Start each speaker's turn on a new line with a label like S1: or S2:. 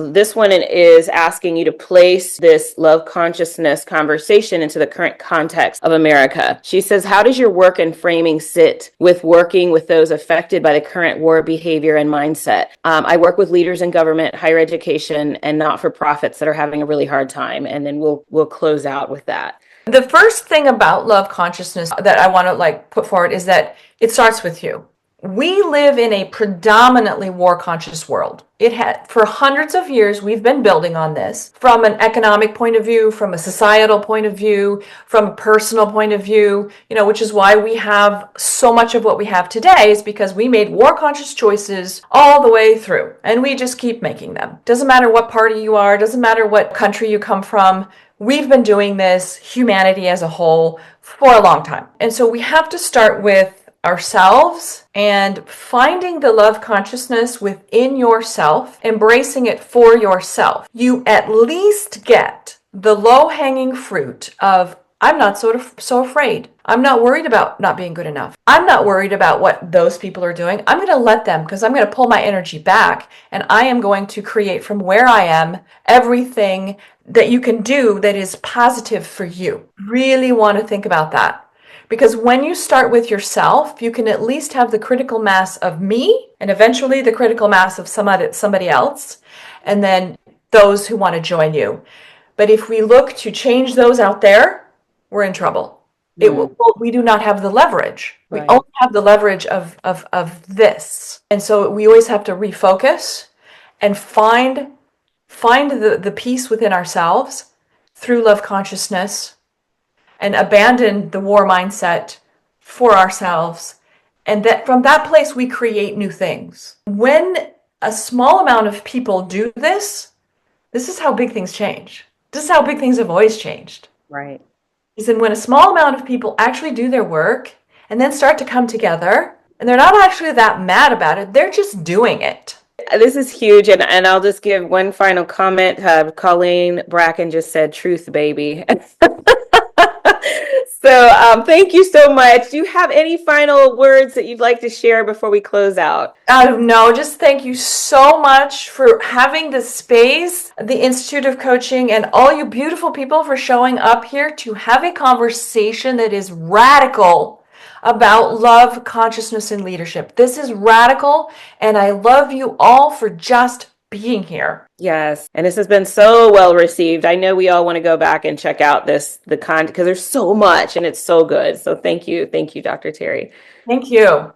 S1: This one is asking you to place this love consciousness conversation into the current context of America. She says, how does your work and framing sit with working with those affected by the current war behavior and mindset? I work with leaders in government, higher education, and not-for-profits that are having a really hard time. And then we'll close out with that.
S2: The first thing about love consciousness that I want to put forward is that it starts with you. We live in a predominantly war conscious world. It had, for hundreds of years, we've been building on this from an economic point of view, from a societal point of view, from a personal point of view, which is why we have so much of what we have today, is because we made war conscious choices all the way through, and we just keep making them. Doesn't matter what party you are, doesn't matter what country you come from. We've been doing this, humanity as a whole, for a long time. And so we have to start with ourselves and finding the love consciousness within yourself, embracing it for yourself. You at least get the low-hanging fruit of, I'm not so afraid. I'm not worried about not being good enough. I'm not worried about what those people are doing. I'm going to let them, because I'm going to pull my energy back, and I am going to create from where I am everything that you can do that is positive for you. Really want to think about that. Because when you start with yourself, you can at least have the critical mass of me, and eventually the critical mass of somebody else, and then those who want to join you. But if we look to change those out there, we're in trouble. We do not have the leverage. Right. We only have the leverage of this. And so we always have to refocus and find the peace within ourselves through love consciousness, and abandon the war mindset for ourselves. And that from that place, we create new things. When a small amount of people do this, this is how big things change. This is how big things have always changed.
S1: Right.
S2: Is that when a small amount of people actually do their work and then start to come together, and they're not actually that mad about it, they're just doing it.
S1: This is huge, and I'll just give one final comment. Colleen Bracken just said, truth, baby. So thank you so much. Do you have any final words that you'd like to share before we close out?
S2: No, just thank you so much for having the space, the Institute of Coaching, and all you beautiful people for showing up here to have a conversation that is radical about love, consciousness, and leadership. This is radical, and I love you all for just being here.
S1: Yes, and this has been so well received. I know we all want to go back and check out the content, because there's so much and it's so good. So thank you, Dr. Teri.
S2: Thank you.